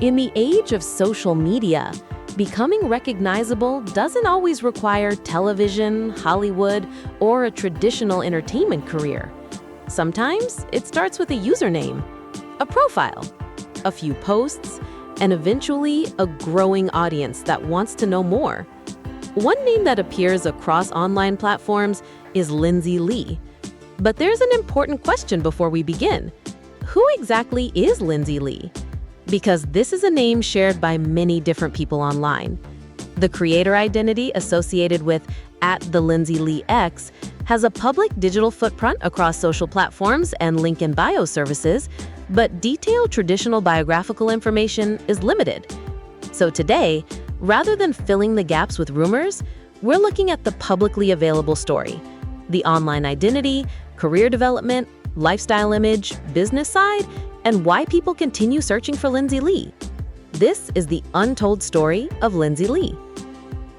In the age of social media, becoming recognizable doesn't always require television, Hollywood, or a traditional entertainment career. Sometimes it starts with a username, a profile, a few posts, and eventually a growing audience that wants to know more. One name that appears across online platforms is Lindsay Lee. But there's an important question before we begin. Who exactly is Lindsay Lee? Because this is a name shared by many different people online. The creator identity associated with @TheLindsayLeeX has a public digital footprint across social platforms and link in bio services, but detailed traditional biographical information is limited. So today, rather than filling the gaps with rumors, we're looking at the publicly available story, the online identity, career development, lifestyle image, business side, and why people continue searching for Lindsay Lee. This is the untold story of Lindsay Lee.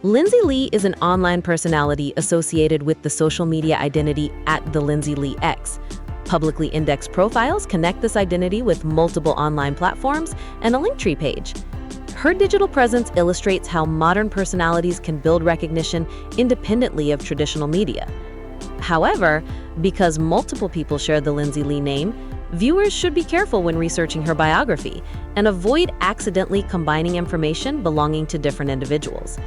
Lindsay Lee is an online personality associated with the social media identity @TheLindsayLeeX. Publicly indexed profiles connect this identity with multiple online platforms and a Linktree page. Her digital presence illustrates how modern personalities can build recognition independently of traditional media. However, because multiple people share the Lindsay Lee name, viewers should be careful when researching her biography and avoid accidentally combining information belonging to different individuals.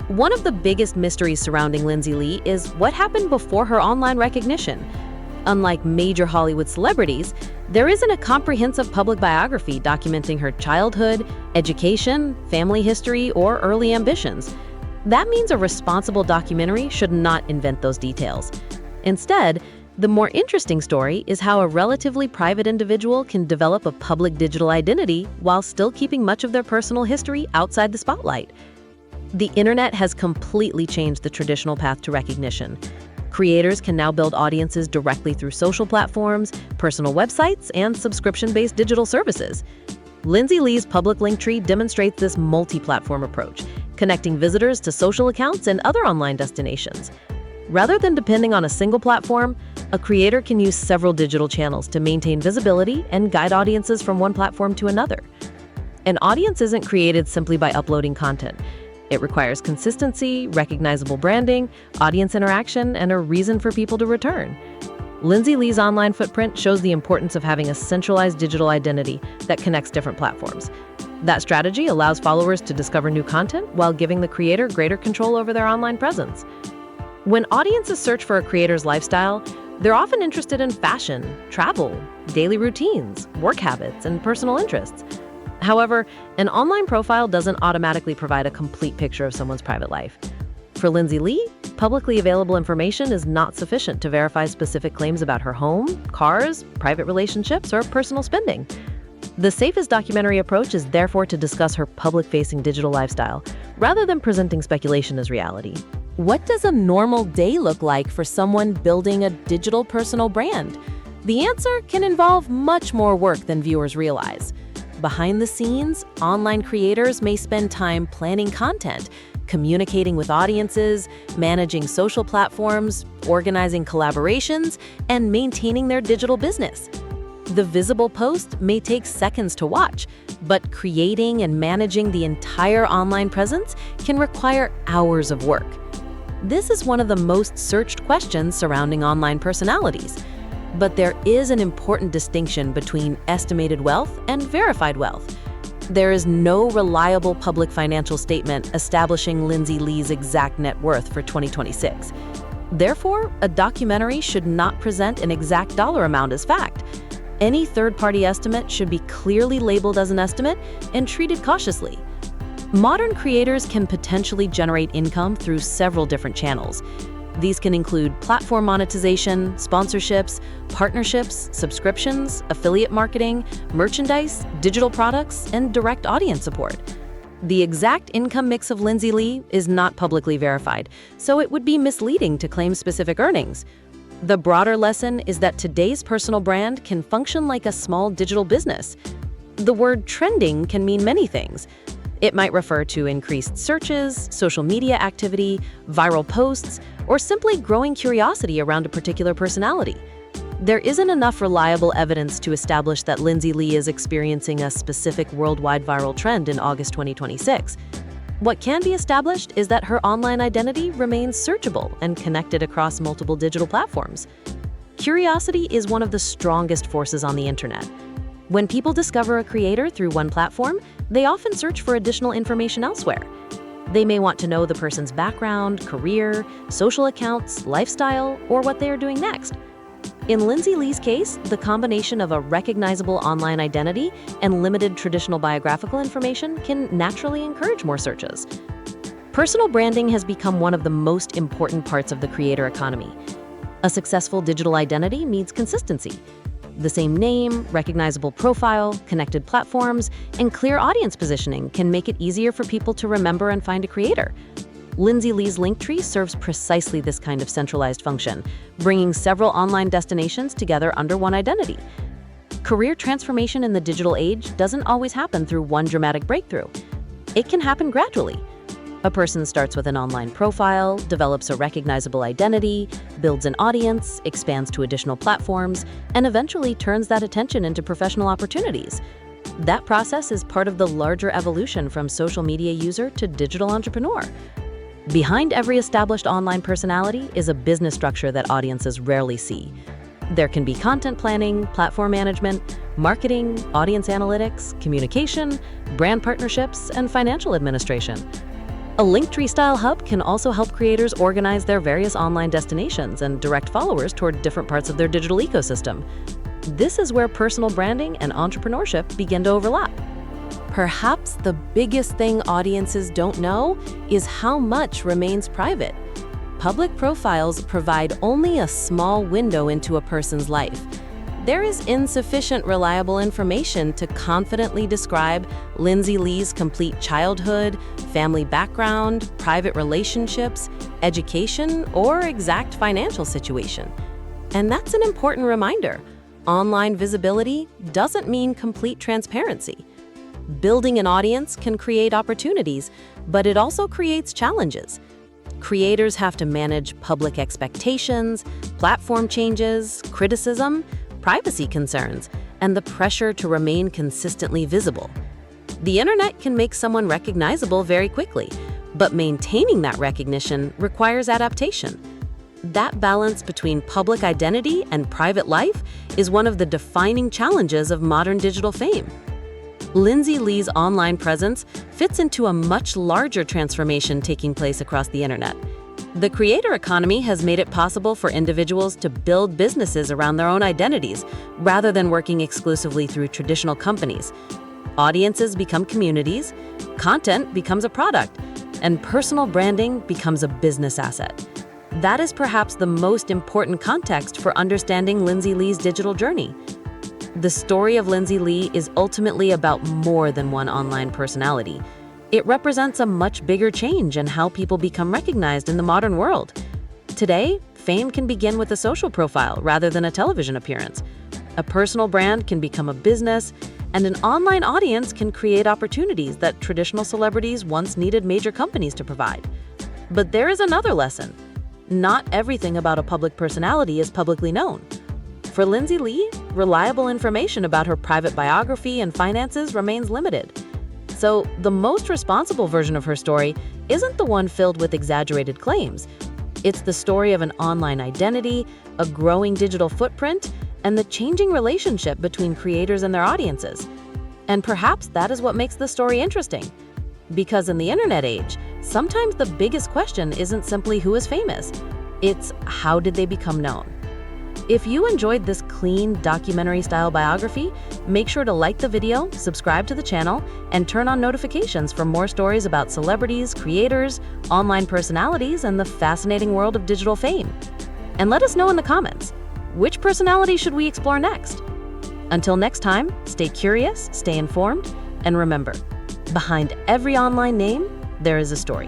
One of the biggest mysteries surrounding Lindsay Lee is what happened before her online recognition. Unlike major Hollywood celebrities, there isn't a comprehensive public biography documenting her childhood, education, family history, or early ambitions. That means a responsible documentary should not invent those details. Instead, the more interesting story is how a relatively private individual can develop a public digital identity while still keeping much of their personal history outside the spotlight. The internet has completely changed the traditional path to recognition. Creators can now build audiences directly through social platforms, personal websites, and subscription-based digital services. Lindsay Lee's public Linktree demonstrates this multi-platform approach, connecting visitors to social accounts and other online destinations. Rather than depending on a single platform, a creator can use several digital channels to maintain visibility and guide audiences from one platform to another. An audience isn't created simply by uploading content. It requires consistency, recognizable branding, audience interaction, and a reason for people to return. Lindsay Lee's online footprint shows the importance of having a centralized digital identity that connects different platforms. That strategy allows followers to discover new content while giving the creator greater control over their online presence. When audiences search for a creator's lifestyle, they're often interested in fashion, travel, daily routines, work habits, and personal interests. However, an online profile doesn't automatically provide a complete picture of someone's private life. For Lindsay Lee, publicly available information is not sufficient to verify specific claims about her home, cars, private relationships, or personal spending. The safest documentary approach is therefore to discuss her public-facing digital lifestyle, rather than presenting speculation as reality. What does a normal day look like for someone building a digital personal brand? The answer can involve much more work than viewers realize. Behind the scenes, online creators may spend time planning content, communicating with audiences, managing social platforms, organizing collaborations, and maintaining their digital business. The visible post may take seconds to watch, but creating and managing the entire online presence can require hours of work. This is one of the most searched questions surrounding online personalities. But there is an important distinction between estimated wealth and verified wealth. There is no reliable public financial statement establishing Lindsay Lee's exact net worth for 2026. Therefore, a documentary should not present an exact dollar amount as fact. Any third-party estimate should be clearly labeled as an estimate and treated cautiously. Modern creators can potentially generate income through several different channels. These can include platform monetization, sponsorships, partnerships, subscriptions, affiliate marketing, merchandise, digital products, and direct audience support. The exact income mix of Lindsay Lee is not publicly verified, so it would be misleading to claim specific earnings. The broader lesson is that today's personal brand can function like a small digital business. The word trending can mean many things. It might refer to increased searches, social media activity, viral posts, or simply growing curiosity around a particular personality. There isn't enough reliable evidence to establish that Lindsay Lee is experiencing a specific worldwide viral trend in August 2026. What can be established is that her online identity remains searchable and connected across multiple digital platforms. Curiosity is one of the strongest forces on the internet. When people discover a creator through one platform, they often search for additional information elsewhere. They may want to know the person's background, career, social accounts, lifestyle, or what they are doing next. In Lindsay Lee's case, the combination of a recognizable online identity and limited traditional biographical information can naturally encourage more searches. Personal branding has become one of the most important parts of the creator economy. A successful digital identity needs consistency. The same name, recognizable profile, connected platforms, and clear audience positioning can make it easier for people to remember and find a creator. Lindsay Lee's Linktree serves precisely this kind of centralized function, bringing several online destinations together under one identity. Career transformation in the digital age doesn't always happen through one dramatic breakthrough. It can happen gradually. A person starts with an online profile, develops a recognizable identity, builds an audience, expands to additional platforms, and eventually turns that attention into professional opportunities. That process is part of the larger evolution from social media user to digital entrepreneur. Behind every established online personality is a business structure that audiences rarely see. There can be content planning, platform management, marketing, audience analytics, communication, brand partnerships, and financial administration. A Linktree-style hub can also help creators organize their various online destinations and direct followers toward different parts of their digital ecosystem. This is where personal branding and entrepreneurship begin to overlap. Perhaps the biggest thing audiences don't know is how much remains private. Public profiles provide only a small window into a person's life. There is insufficient reliable information to confidently describe Lindsay Lee's complete childhood, family background, private relationships, education, or exact financial situation. And that's an important reminder. Online visibility doesn't mean complete transparency. Building an audience can create opportunities, but it also creates challenges. Creators have to manage public expectations, platform changes, criticism, privacy concerns, and the pressure to remain consistently visible. The internet can make someone recognizable very quickly, but maintaining that recognition requires adaptation. That balance between public identity and private life is one of the defining challenges of modern digital fame. Lindsay Lee's online presence fits into a much larger transformation taking place across the internet. The creator economy has made it possible for individuals to build businesses around their own identities, rather than working exclusively through traditional companies. Audiences become communities, content becomes a product, and personal branding becomes a business asset. That is perhaps the most important context for understanding Lindsay Lee's digital journey. The story of Lindsay Lee is ultimately about more than one online personality. It represents a much bigger change in how people become recognized in the modern world. Today, fame can begin with a social profile rather than a television appearance. A personal brand can become a business, and an online audience can create opportunities that traditional celebrities once needed major companies to provide. But there is another lesson. Not everything about a public personality is publicly known. For Lindsay Lee, reliable information about her private biography and finances remains limited. So, the most responsible version of her story isn't the one filled with exaggerated claims. It's the story of an online identity, a growing digital footprint, and the changing relationship between creators and their audiences. And perhaps that is what makes the story interesting. Because in the internet age, sometimes the biggest question isn't simply who is famous. It's how did they become known? If you enjoyed this clean, documentary-style biography, make sure to like the video, subscribe to the channel, and turn on notifications for more stories about celebrities, creators, online personalities, and the fascinating world of digital fame. And let us know in the comments, which personality should we explore next? Until next time, stay curious, stay informed, and remember, behind every online name, there is a story.